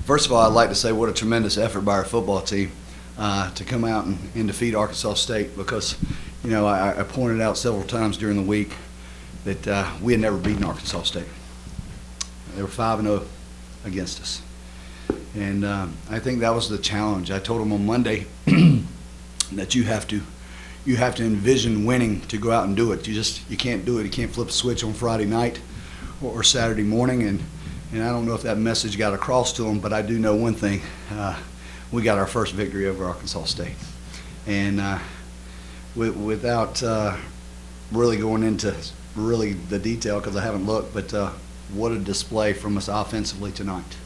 First of all, I'd like to say what a tremendous effort by our football team to come out and defeat Arkansas State because, I pointed out several times during the week that we had never beaten Arkansas State. They were 5-0 against us. And I think that was the challenge. I told them on Monday that you have to envision winning to go out and do it. You can't do it. You can't flip a switch on Friday night or Saturday morning. And I don't know if that message got across to them, but I do know one thing. We got our first victory over Arkansas State. And without really going into really the detail, because I haven't looked, but what a display from us offensively tonight.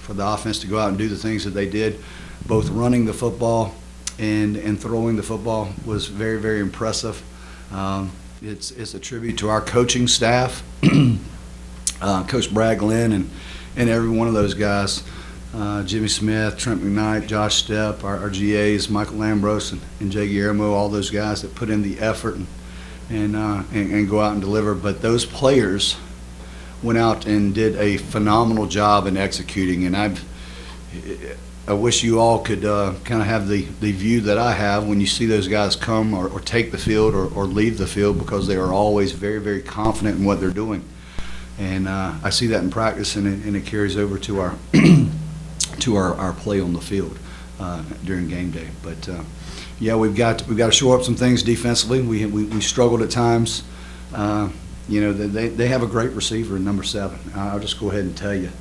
For the offense to go out and do the things that they did, both running the football and throwing the football was very, very impressive. It's a tribute to our coaching staff, Coach Brad Glenn and every one of those guys, Jimmy Smith, Trent McKnight, Josh Stepp, our GAs, Michael Lambros and Jay Guillermo, all those guys that put in the effort and go out and deliver. But those players went out and did a phenomenal job in executing, and I wish you all could kind of have the view that I have when you see those guys come or take the field or leave the field, because they are always very, very confident in what they're doing. And I see that in practice, and it carries over to our to our play on the field during game day. But yeah, we've got to shore up some things defensively. We struggled at times. They have a great receiver in number 7. I'll just go ahead and tell you,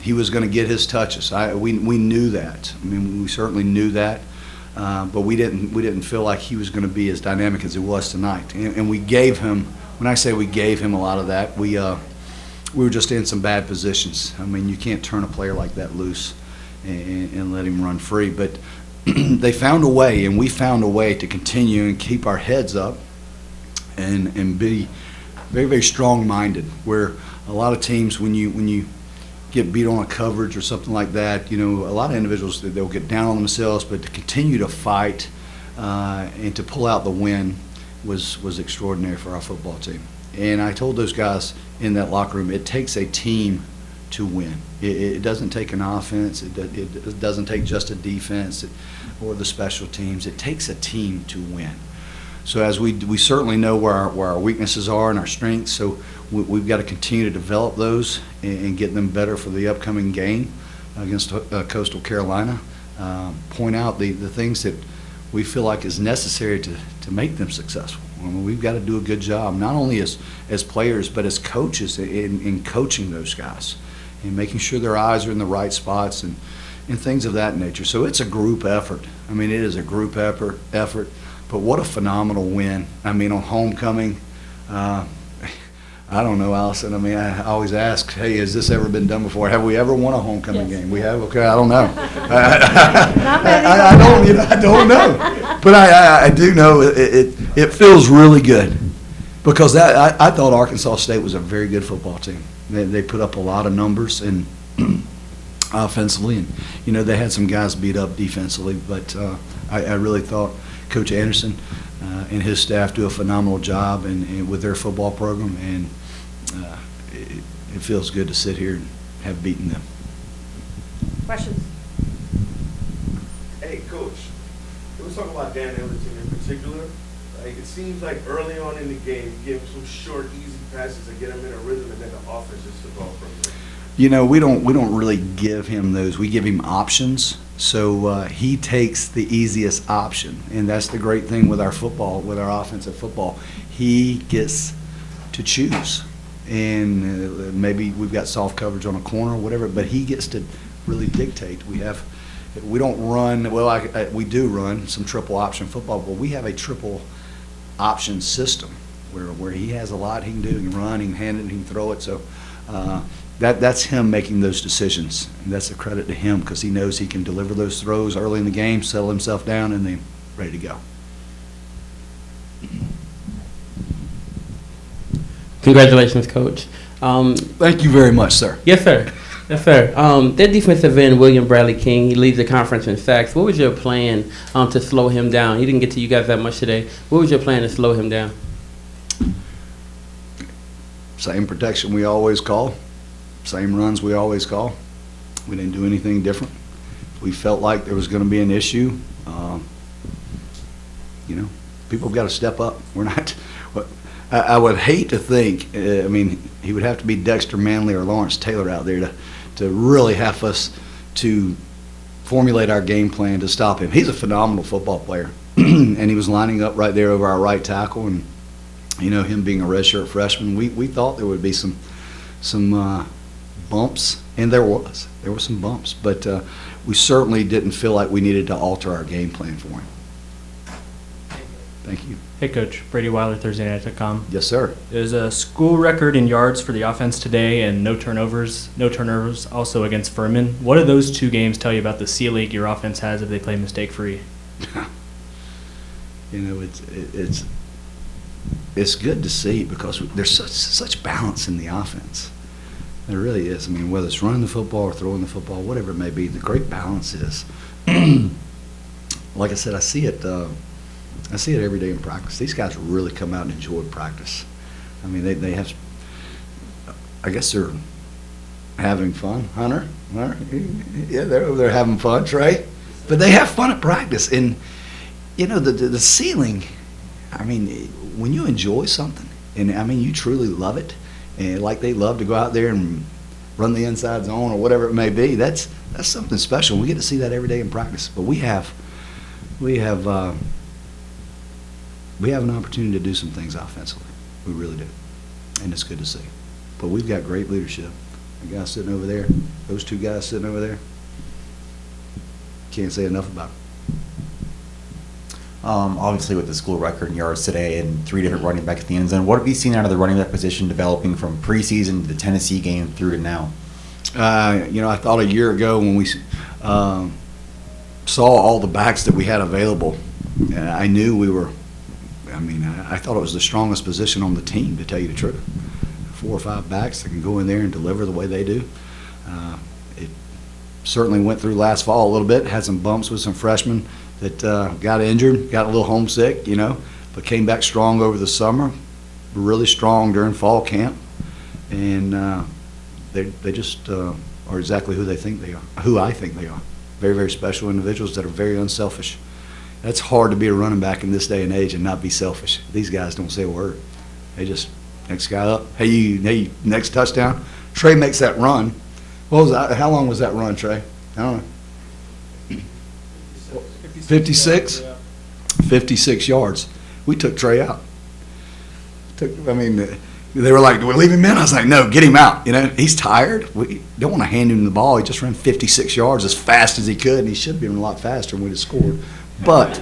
he was going to get his touches. We knew that. I mean, we certainly knew that, but we didn't feel like he was going to be as dynamic as he was tonight. And we gave him. When I say we gave him a lot of that, we were just in some bad positions. I mean, you can't turn a player like that loose and let him run free. But they found a way, and we found a way to continue and keep our heads up and be very, very strong-minded. Where a lot of teams, when you get beat on a coverage or something like that, a lot of individuals, they'll get down on themselves, but to continue to fight and to pull out the win was extraordinary for our football team. And I told those guys in that locker room, it takes a team to win. It doesn't take an offense. It doesn't take just a defense or the special teams. It takes a team to win. So as we certainly know where our weaknesses are and our strengths, so we've got to continue to develop those and get them better for the upcoming game against Coastal Carolina. Point out the things that we feel like is necessary to make them successful. I mean, we've got to do a good job, not only as players, but as coaches in coaching those guys and making sure their eyes are in the right spots and things of that nature. So it's a group effort. I mean, it is a group effort. But what a phenomenal win. I mean, on homecoming, I don't know, Allison. I mean, I always ask, hey, has this ever been done before? Have we ever won a homecoming game? We have? Okay, I don't know. I don't know. But I do know it feels really good, because I thought Arkansas State was a very good football team. They put up a lot of numbers and offensively, and they had some guys beat up defensively, but I really thought Coach Anderson and his staff do a phenomenal job and with their football program, and it feels good to sit here and have beaten them. Questions? Hey, Coach, let's talk about Dan Ellington in particular. Like, it seems like early on in the game, you give him some short, easy passes to get him in a rhythm, and then the offense just took off from there. We don't really give him those. We give him options. So he takes the easiest option, and that's the great thing with our football, with our offensive football. He gets to choose, and maybe we've got soft coverage on a corner or whatever, but he gets to really dictate. We don't run, well, we do run some triple option football, but we have a triple option system where he has a lot he can do. He can run, he can hand it, he can throw it. So that's him making those decisions, and that's a credit to him, because he knows he can deliver those throws early in the game, settle himself down, and then ready to go. Congratulations, Coach. Thank you very much, sir. Yes, sir. Yes, sir. Their defensive end, William Bradley King, he leads the conference in sacks. What was your plan to slow him down? He didn't get to you guys that much today. What was your plan to slow him down? Same protection we always call, same runs we always call. We didn't do anything different. We felt like there was going to be an issue. People have got to step up. We're not. I would hate to think. I mean, he would have to be Dexter Manley or Lawrence Taylor out there to really have us to formulate our game plan to stop him. He's a phenomenal football player, and he was lining up right there over our right tackle. And him being a redshirt freshman, we thought there would be some bumps, and there were some bumps, but we certainly didn't feel like we needed to alter our game plan for him. Thank you. Hey, Coach. Brady Weiler, ThursdayNight.com. Yes, sir. There's a school record in yards for the offense today and no turnovers also against Furman. What do those two games tell you about the ceiling your offense has if they play mistake-free? It's good to see because there's such balance in the offense. There really is. I mean, whether it's running the football or throwing the football, whatever it may be, the great balance is. Like I said, I see it every day in practice. These guys really come out and enjoy practice. I mean, they have. I guess they're having fun. Hunter, yeah, they're over there having fun. Trey, but they have fun at practice, and the ceiling. I mean, when you enjoy something, and I mean you truly love it, and like they love to go out there and run the inside zone or whatever it may be, that's something special. We get to see that every day in practice. But we have an opportunity to do some things offensively. We really do, and it's good to see. But we've got great leadership. The guy sitting over there, those two guys sitting over there, can't say enough about it. Obviously, with the school record in yards today and 3 different running backs at the end zone, what have you seen out of the running back position developing from preseason to the Tennessee game through to now? I thought a year ago when we saw all the backs that we had available, I knew we were. I thought it was the strongest position on the team, to tell you the truth. 4 or 5 backs that can go in there and deliver the way they do. It certainly went through last fall a little bit, had some bumps with some freshmen that got injured, got a little homesick, but came back strong over the summer, really strong during fall camp, and they just are exactly who I think they are. Very, very special individuals that are very unselfish. That's hard to be a running back in this day and age and not be selfish. These guys don't say a word. They just, next guy up, hey, next touchdown. Trey makes that run. What was that? How long was that run, Trey? I don't know. 56? 56 yards. We took Trey out. They were like, "We'll leave him in." I was like, "No, get him out. He's tired. We don't want to hand him the ball. He just ran 56 yards as fast as he could, and he should have been a lot faster and we'd have scored." But,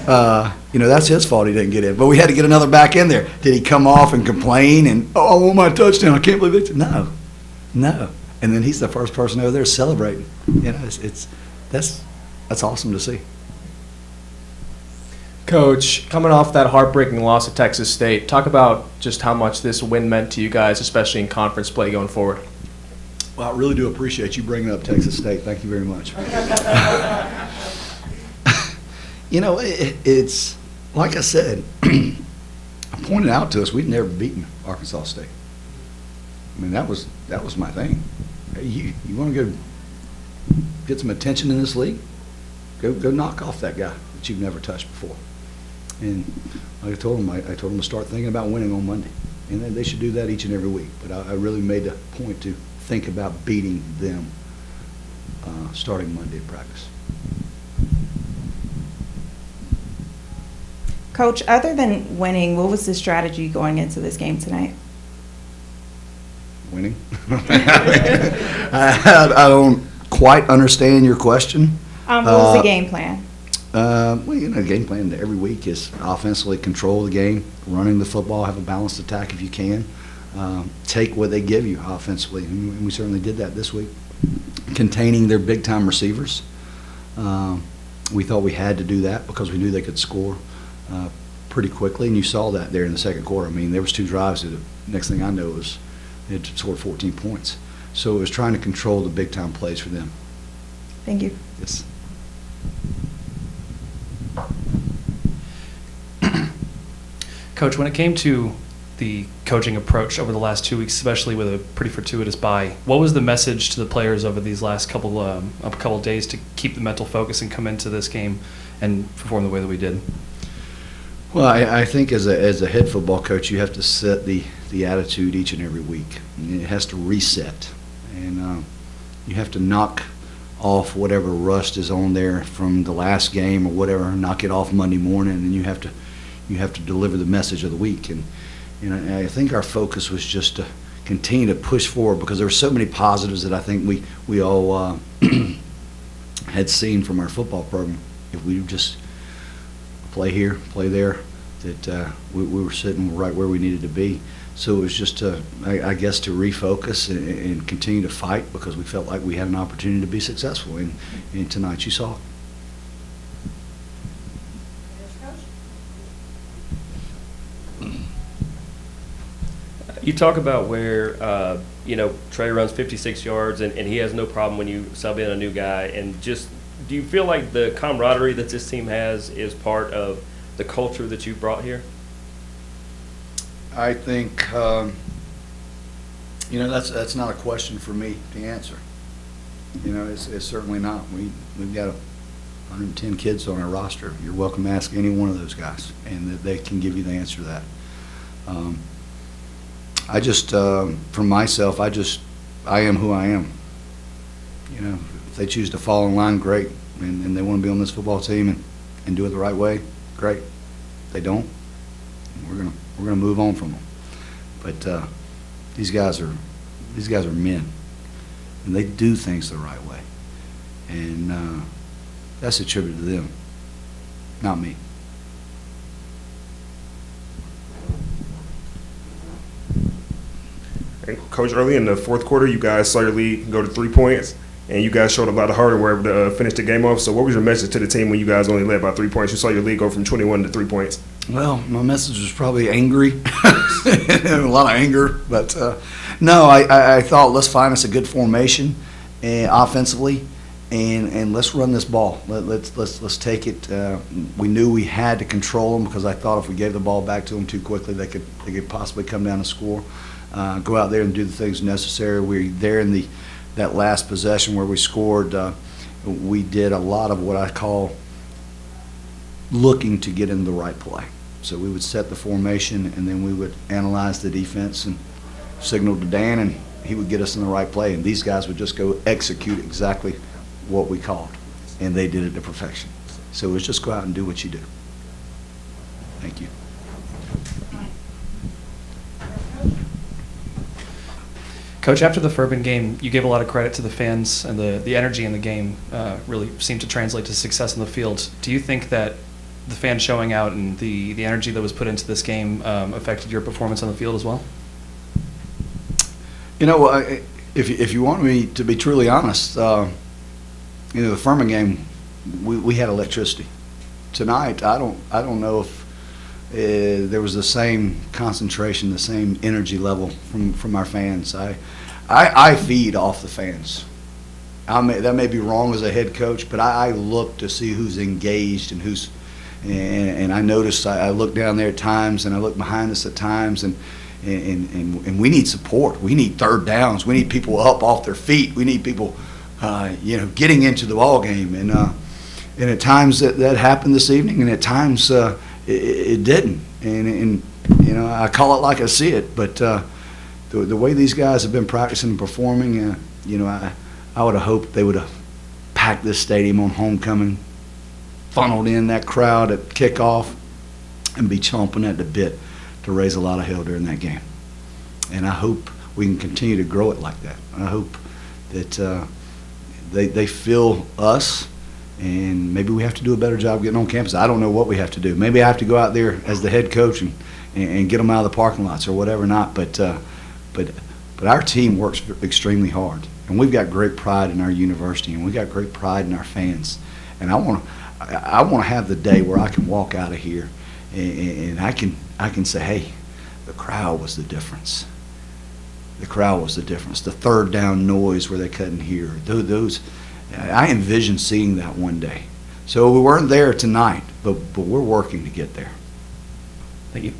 that's his fault he didn't get in. But we had to get another back in there. Did he come off and complain and, "Oh, I want my touchdown. I can't believe it." No. And then he's the first person over there celebrating. That's awesome to see. Coach, coming off that heartbreaking loss at Texas State, talk about just how much this win meant to you guys, especially in conference play going forward. Well, I really do appreciate you bringing up Texas State. Thank you very much. It's like I said, pointed out to us, we'd never beaten Arkansas State. That was my thing. Hey, you want to go get some attention in this league? Go knock off that guy that you've never touched before. And I told them to start thinking about winning on Monday, and they should do that each and every week. But I really made a point to think about beating them starting Monday at practice. Coach, other than winning, what was the strategy going into this game tonight? Winning. I don't quite understand your question. What was the game plan? The game plan every week is offensively control the game, running the football, have a balanced attack if you can, take what they give you offensively, and we certainly did that this week. Containing their big-time receivers. We thought we had to do that because we knew they could score pretty quickly, and you saw that there in the second quarter. There was 2 drives that the next thing I know was they had scored 14 points. So it was trying to control the big-time plays for them. Thank you. Yes. Coach, when it came to the coaching approach over the last 2 weeks, especially with a pretty fortuitous bye. What was the message to the players over these last couple days to keep the mental focus and come into this game and perform the way that we did? Well, I think as a head football coach, you have to set the attitude each and every week. It has to reset, and you have to knock off whatever rust is on there from the last game or whatever. Knock it off Monday morning, and you have to deliver the message of the week. And I think our focus was just to continue to push forward because there were so many positives that I think we all had seen from our football program. If we just play here, play there, that we were sitting right where we needed to be. So it was just I guess to refocus and continue to fight because we felt like we had an opportunity to be successful. And tonight you saw it. You talk about where, Trey runs 56 yards and he has no problem when you sub in a new guy. And just, do you feel like the camaraderie that this team has is part of the culture that you brought here? I think, that's not a question for me to answer. It's certainly not. We've got 110 kids on our roster. You're welcome to ask any one of those guys, and they can give you the answer to that. I just, for myself, I am who I am. If they choose to fall in line, great, and they want to be on this football team and do it the right way, great. If they don't, we're gonna move on from them. But these guys are men, and they do things the right way, and that's attributed to them, not me. Coach, early in the fourth quarter, you guys saw your lead go to 3 points, and you guys showed a lot of heart and were able to finish the game off. So what was your message to the team when you guys only led by 3 points? You saw your lead go from 21 to 3 points. Well, my message was probably angry, a lot of anger. But, no, I thought let's find us a good formation offensively, and let's run this ball. Let's take it. We knew we had to control them because I thought if we gave the ball back to them too quickly, they could possibly come down and score. Go out there and do the things necessary. We were there in that last possession where we scored. We did a lot of what I call looking to get in the right play. So we would set the formation, and then we would analyze the defense and signal to Dan, and he would get us in the right play. And these guys would just go execute exactly what we called, and they did it to perfection. So it was just go out and do what you do. Thank you. Coach, after the Furman game, you gave a lot of credit to the fans, and the energy in the game really seemed to translate to success in the field. Do you think that the fans showing out and the energy that was put into this game affected your performance on the field as well? If you want me to be truly honest, the Furman game, we had electricity. Tonight, I don't know if there was the same concentration, the same energy level from our fans. I feed off the fans. That may be wrong as a head coach, but I look to see who's engaged and who's. And I noticed I look down there at times, and I look behind us at times, and we need support. We need third downs. We need people up off their feet. We need people, getting into the ball game. And at times that happened this evening, and at times it didn't. And I call it like I see it. But the way these guys have been practicing and performing, I would have hoped they would have packed this stadium on homecoming, funneled in that crowd at kickoff, and be chomping at the bit to raise a lot of hell during that game. And I hope we can continue to grow it like that. I hope that they feel us, and maybe we have to do a better job getting on campus. I don't know what we have to do. Maybe I have to go out there as the head coach and get them out of the parking lots or whatever not. But our team works extremely hard, and we've got great pride in our university, and we've got great pride in our fans. And I want to have the day where I can walk out of here and I can say, hey, the crowd was the difference. The crowd was the difference. The third down noise where they couldn't hear. Those, I envision seeing that one day. So we weren't there tonight, but we're working to get there. Thank you.